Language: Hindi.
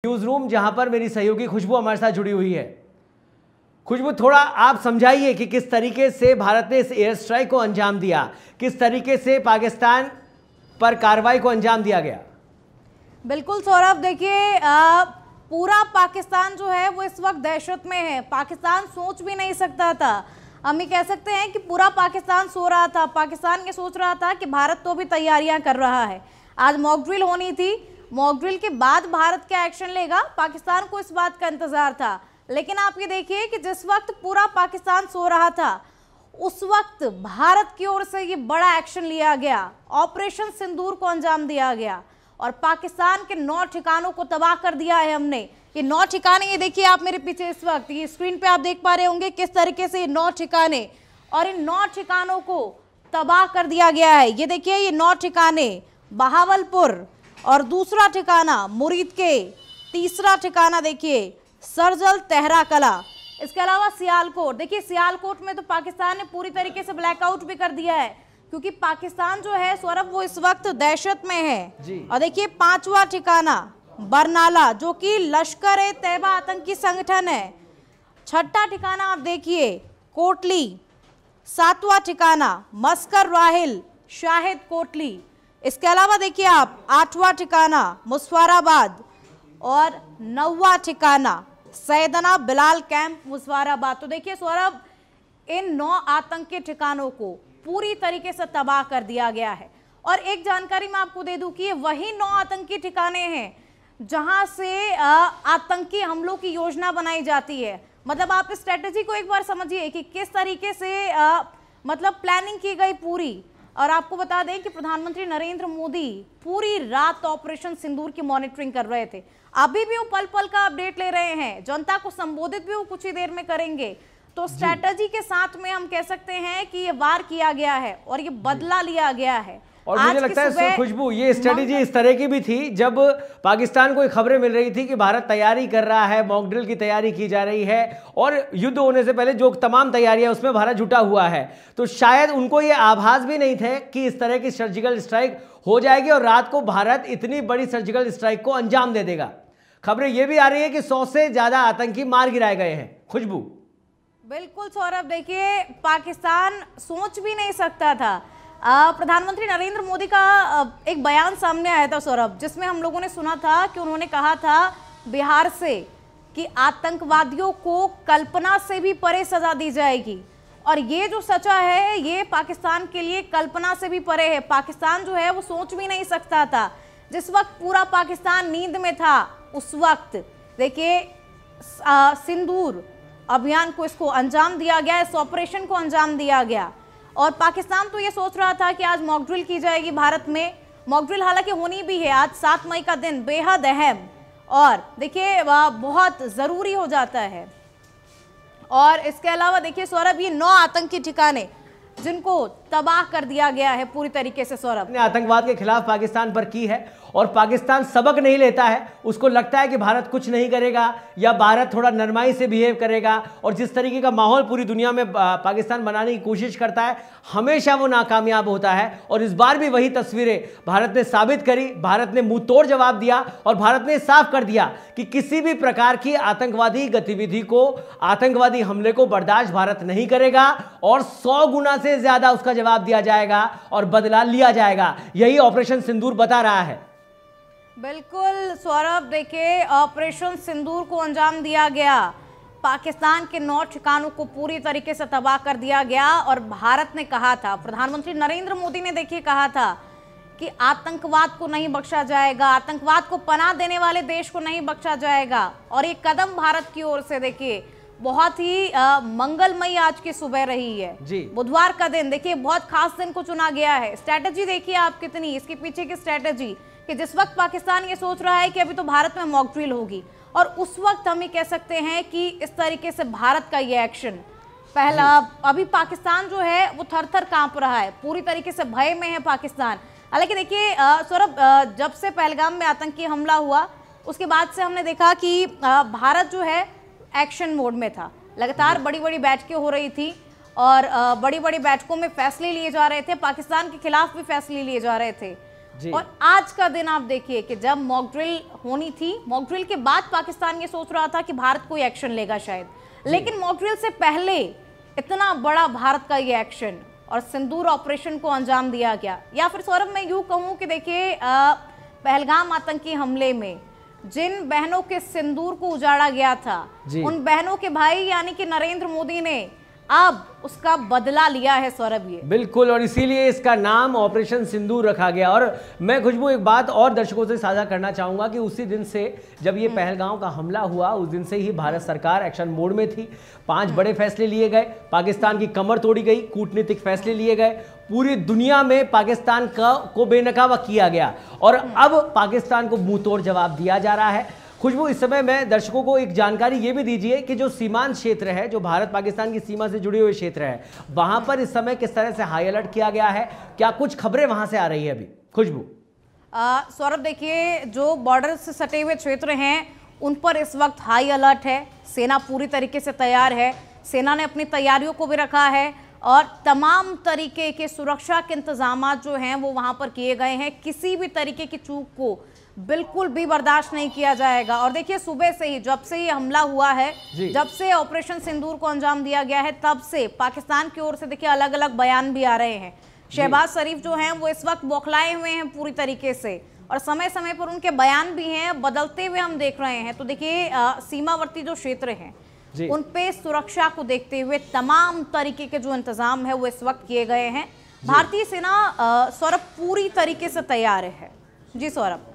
न्यूज रूम, जहां पर मेरी सहयोगी खुशबू हमारे साथ जुड़ी हुई है। खुशबू, थोड़ा आप समझाइए कि किस तरीके से भारत ने इस एयर स्ट्राइक को अंजाम दिया, किस तरीके से पाकिस्तान पर कार्रवाई को अंजाम दिया गया। बिल्कुल सौरभ, देखिए पूरा पाकिस्तान जो है वो इस वक्त दहशत में है। पाकिस्तान सोच भी नहीं सकता था, हम ये कह सकते हैं कि पूरा पाकिस्तान सो रहा था। पाकिस्तान ये सोच रहा था कि भारत तो भी तैयारियां कर रहा है, आज मॉक ड्रिल होनी थी, मॉक ड्रिल के बाद भारत क्या एक्शन लेगा, पाकिस्तान को इस बात का इंतजार था। लेकिन आप ये देखिए कि जिस वक्त पूरा पाकिस्तान सो रहा था उस वक्त भारत की ओर से ये बड़ा एक्शन लिया गया, ऑपरेशन सिंदूर को अंजाम दिया गया और पाकिस्तान के 9 ठिकानों को तबाह कर दिया है हमने। ये 9 ठिकाने, ये देखिए आप मेरे पीछे इस वक्त ये स्क्रीन पे आप देख पा रहे होंगे किस तरीके से ये 9 ठिकाने, और इन 9 ठिकानों को तबाह कर दिया गया है। ये देखिए ये 9 ठिकाने बहावलपुर, और दूसरा ठिकाना मुरीद के, तीसरा ठिकाना देखिए सरजल तेहरा कला, इसके अलावा सियालकोट। देखिए सियालकोट में तो पाकिस्तान ने पूरी तरीके से ब्लैकआउट भी कर दिया है, क्योंकि पाकिस्तान जो है सौरभ वो इस वक्त दहशत में है जी। और देखिए 5वां ठिकाना बरनाला, जो कि लश्कर ए तैयबा आतंकी संगठन है। 6ठा ठिकाना आप देखिए कोटली, 7वां ठिकाना मस्कर राहिल शाहिद कोटली, इसके अलावा देखिए आप 8वां ठिकाना मुसफराबाद और 9वां ठिकाना सैदना बिलाल कैंप मुसफराबाद। तो देखिए सौरभ इन 9 आतंकी ठिकानों को पूरी तरीके से तबाह कर दिया गया है। और एक जानकारी मैं आपको दे दूं कि ये वही 9 आतंकी ठिकाने हैं जहां से आतंकी हमलों की योजना बनाई जाती है। मतलब आप इस स्ट्रेटेजी को एक बार समझिए कि किस तरीके से मतलब प्लानिंग की गई पूरी। और आपको बता दें कि प्रधानमंत्री नरेंद्र मोदी पूरी रात ऑपरेशन सिंदूर की मॉनिटरिंग कर रहे थे, अभी भी वो पल पल का अपडेट ले रहे हैं, जनता को संबोधित भी वो कुछ ही देर में करेंगे। तो स्ट्रैटेजी के साथ में हम कह सकते हैं कि ये वार किया गया है और ये बदला लिया गया है। और मुझे लगता है खुशबू ये स्ट्रेटेजी इस तरह की भी थी, जब पाकिस्तान को खबरें मिल रही थी कि भारत तैयारी कर रहा है, मॉक ड्रिल की तैयारी की जा रही है और युद्ध होने से पहले जो तमाम तैयारियां उसमें भारत जुटा हुआ है, तो शायद उनको ये आभास भी नहीं थे कि इस तरह की सर्जिकल स्ट्राइक हो जाएगी और रात को भारत इतनी बड़ी सर्जिकल स्ट्राइक को अंजाम दे देगा। खबरें ये भी आ रही है कि 100 से ज्यादा आतंकी मार गिराए गए हैं। खुशबू, बिल्कुल सौरभ, देखिए पाकिस्तान सोच भी नहीं सकता था। प्रधानमंत्री नरेंद्र मोदी का एक बयान सामने आया था सौरभ, जिसमें हम लोगों ने सुना था कि उन्होंने कहा था बिहार से कि आतंकवादियों को कल्पना से भी परे सजा दी जाएगी। और ये जो सचा है ये पाकिस्तान के लिए कल्पना से भी परे है। पाकिस्तान जो है वो सोच भी नहीं सकता था। जिस वक्त पूरा पाकिस्तान नींद में था उस वक्त देखिए सिंदूर अभियान को इसको अंजाम दिया गया, इस ऑपरेशन को अंजाम दिया गया। और पाकिस्तान तो ये सोच रहा था कि आज मॉक ड्रिल की जाएगी भारत में। मॉक ड्रिल हालांकि होनी भी है, आज 7 मई का दिन बेहद अहम और देखिए बहुत ज़रूरी हो जाता है। और इसके अलावा देखिए सौरभ ये 9 आतंकी ठिकाने जिनको तबाह कर दिया गया है पूरी तरीके से। सौरभ ने आतंकवाद के खिलाफ पाकिस्तान पर की है और पाकिस्तान सबक नहीं लेता है, उसको लगता है कि भारत कुछ नहीं करेगा या भारत थोड़ा नरमाई से बिहेव करेगा। और जिस तरीके का माहौल पूरी दुनिया में पाकिस्तान बनाने की कोशिश करता है हमेशा वो नाकामयाब होता है। और इस बार भी वही तस्वीरें भारत ने साबित करी। भारत ने मुंह तोड़ जवाब दिया और भारत ने साफ कर दिया कि किसी भी प्रकार की आतंकवादी गतिविधि को, आतंकवादी हमले को बर्दाश्त भारत नहीं करेगा और 100 गुना से ज्यादा उसका जवाब दिया जाएगा और बदला लिया जाएगा। यही ऑपरेशन सिंदूर बता रहा है। बिल्कुल सौरभ, देखिए ऑपरेशन सिंदूर को अंजाम दिया गया, पाकिस्तान के 9 ठिकानों को पूरी तरीके से तबाह कर दिया गया। और भारत ने कहा था, प्रधानमंत्री नरेंद्र मोदी ने देखिए कहा था कि आतंकवाद को नहीं बख्शा जाएगा, आतंकवाद को पनाह देने वाले देश को नहीं बख्शा जाएगा। और ये कदम भारत की ओर से देखिए बहुत ही मंगलमयी आज की सुबह रही है जी। बुधवार का दिन देखिए बहुत खास दिन को चुना गया है। स्ट्रैटेजी देखिए आप कितनी, इसके पीछे की स्ट्रैटेजी कि जिस वक्त पाकिस्तान ये सोच रहा है कि अभी तो भारत में मॉक ड्रिल होगी और उस वक्त हम ये कह सकते हैं कि इस तरीके से भारत का ये एक्शन पहला, अभी पाकिस्तान जो है वो थर थर कांप रहा है, पूरी तरीके से भय में है पाकिस्तान। हालांकि देखिए सौरभ, जब से पहलगाम में आतंकी हमला हुआ उसके बाद से हमने देखा कि भारत जो है एक्शन मोड में था। लगातार बड़ी बड़ी बैठकें हो रही थी और बड़ी बड़ी बैठकों में फैसले लिए जा रहे थे, पाकिस्तान के खिलाफ भी फैसले लिए जा रहे थे। जी। और आज का दिन आप देखिए कि जब मॉक ड्रिल होनी थी, मॉक ड्रिल के बाद पाकिस्तान ये सोच रहा था कि भारत कोई एक्शन लेगा शायद, लेकिन मॉक ड्रिल से पहले इतना बड़ा भारत का ये एक्शन और सिंदूर ऑपरेशन को अंजाम दिया गया। या फिर सौरभ मैं यूं कहूं कि देखिए पहलगाम आतंकी हमले में जिन बहनों के सिंदूर को उजाड़ा गया था, उन बहनों के भाई यानी कि नरेंद्र मोदी ने अब उसका बदला लिया है सौरभ। ये बिल्कुल, और इसीलिए इसका नाम ऑपरेशन सिंदूर रखा गया। और मैं खुशबू एक बात और दर्शकों से साझा करना चाहूंगा कि उसी दिन से जब ये पहलगाम का हमला हुआ, उस दिन से ही भारत सरकार एक्शन मोड में थी। 5 बड़े फैसले लिए गए, पाकिस्तान की कमर तोड़ी गई, कूटनीतिक फैसले लिए गए, पूरी दुनिया में पाकिस्तान को बेनकाब किया गया और अब पाकिस्तान को मुंह तोड़ जवाब दिया जा रहा है। खुशबू, इस समय मैं दर्शकों को एक जानकारी ये भी दीजिए कि जो सीमांत क्षेत्र है, जो भारत पाकिस्तान की सीमा से जुड़े हुए क्षेत्र है, वहां पर इस समय किस तरह से हाई अलर्ट किया गया है, क्या कुछ खबरें वहां से आ रही है अभी? खुशबू। सौरभ देखिए, जो बॉर्डर से सटे हुए क्षेत्र हैं उन पर इस वक्त हाई अलर्ट है। सेना पूरी तरीके से तैयार है, सेना ने अपनी तैयारियों को भी रखा है और तमाम तरीके के सुरक्षा के इंतजाम जो हैं वो वहां पर किए गए हैं। किसी भी तरीके की चूक को बिल्कुल भी बर्दाश्त नहीं किया जाएगा। और देखिए सुबह से ही, जब से ये हमला हुआ है, जब से ऑपरेशन सिंदूर को अंजाम दिया गया है, तब से पाकिस्तान की ओर से देखिए अलग अलग बयान भी आ रहे हैं। शहबाज शरीफ जो हैं वो इस वक्त बौखलाए हुए हैं पूरी तरीके से और समय समय पर उनके बयान भी हैं बदलते हुए हम देख रहे हैं। तो देखिए सीमावर्ती जो क्षेत्र हैं उन पे सुरक्षा को देखते हुए तमाम तरीके के जो इंतजाम है वो इस वक्त किए गए हैं। भारतीय सेना सौरभ पूरी तरीके से तैयार है। जी सौरभ।